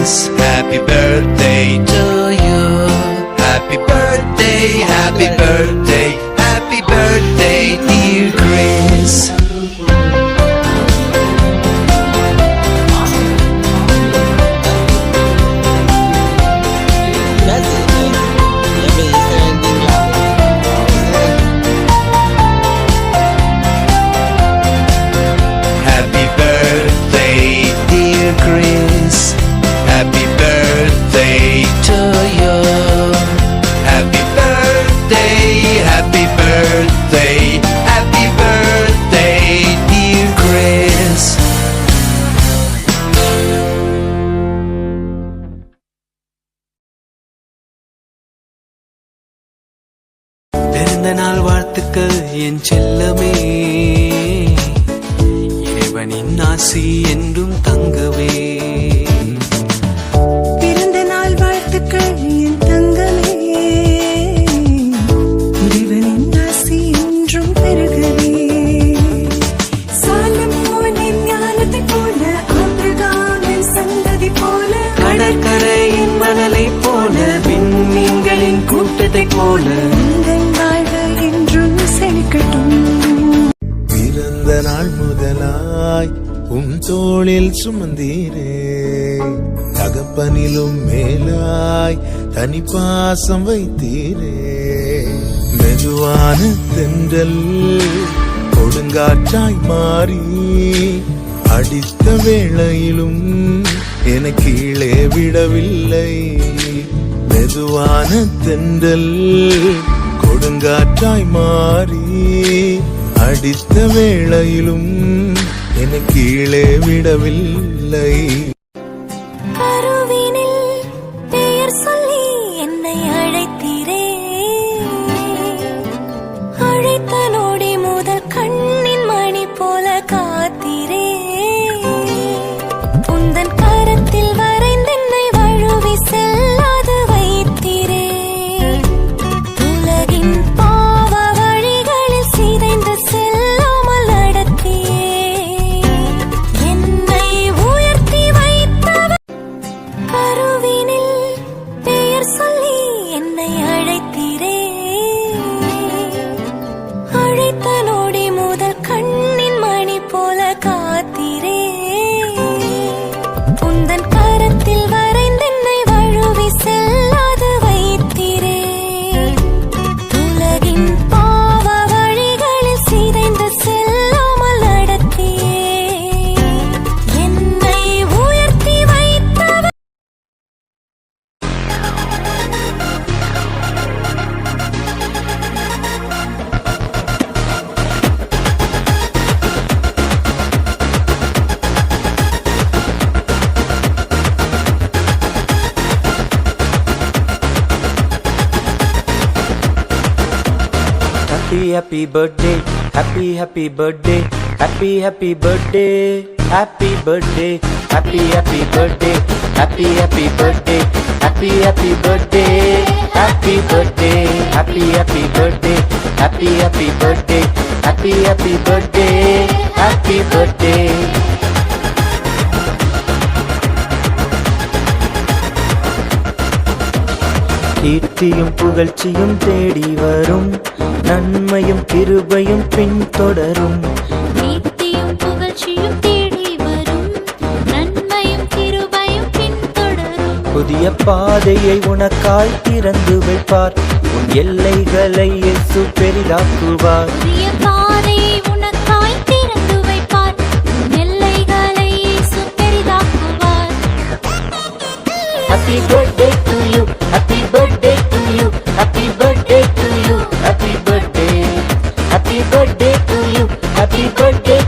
Chris. Happy birthday to you. Happy birthday, happy birthday, happy birthday, dear Chris. Happy birthday, dear Chris. Happy birthday to you. Happy birthday, happy birthday, happy birthday, dear Chris. பிறந்த நாள் வாழ்த்துக்கள் என் செல்லமே, இறைவனின் ஆசி என்றும் தங்கவே. பிறந்த நாள் வாழ்த்துக்கள் என் தங்கமே, இறைவனின் ஆசி என்றும் பெருகவே. சாலமோனின் ஞானத்தைப் போல, ஆபிரகாமின் சந்ததி போல, கடற்கரையின் மணலை போல, விண்மீன்களின் கூட்டத்தைப் போல, உங்கள் வாழ்வு என்றும் செழிக்கட்டும். பிறந்த நாள் முதலாய் உன் தோளில் சுமந்தீரே, தகப்பனிலும் மேலாய் தனி பாசம் வைத்தீரே. மெதுவான தென்றல் கொடுங்காற்றாய் மாறி அடித்த வேளையிலும் என கீழே விடவில்லை. மெதுவான தென்றல் கொடுங்காற்றாய் மாறி அடித்த வேளையிலும் என கீழே விடவில்லை. கருவினில் பெயர் சொல்லி என்னை அழைத்தீரே, அழைத்த நொடி முதல் கண்ணின் மணி போல காத்தீரே. உந்தன் கரத்தில் வரைந்தென்னை வழுவி செல்லாது வைத்தீரே. உலகின் பாவ வழிகளில் சிதைந்து செல்லாமல் நடத்தியே என்னை உயர்த்தி வைத்தவர். கருவினில் பெயர் சொல்லி என்னை அழைத்தீரே, அழைத்த நொடி முதல் கண்ணின் மணி போல காத்தீரே. உந்தன் கரத்தில் வரைந்தென்னை வழுவி செல்லாது வைத்தீரே. உலகின் பாவ வழிகளில் சிதைந்து செல்லாமல் நடத்தியே என்னை உயர்த்தி வைத்தவர். Happy birthday, happy birthday, happy birthday, happy birthday, happy birthday, happy birthday, happy birthday, happy birthday, happy birthday, happy birthday, happy birthday, happy birthday. கீர்த்தியும் புகழ்ச்சியும் தேடி வரும், நன்மையும் கிருபையும் பின்தொடரும். கீர்த்தியும் புகழ்ச்சியும் தேடி வரும், நன்மையும் கிருபையும் பின்தொடரும். புதிய பாதையை உனக்காய் திறந்து வைப்பார், உன் எல்லைகளை இயேசு பெரிதாக்குவார். புதிய பாதையை உனக்காய் திறந்து வைப்பார், உன் எல்லைகளை இயேசு பெரிதாக்குவார். Happy birthday to you, happy birthday to you, happy birthday to you, happy birthday to you, happy birthday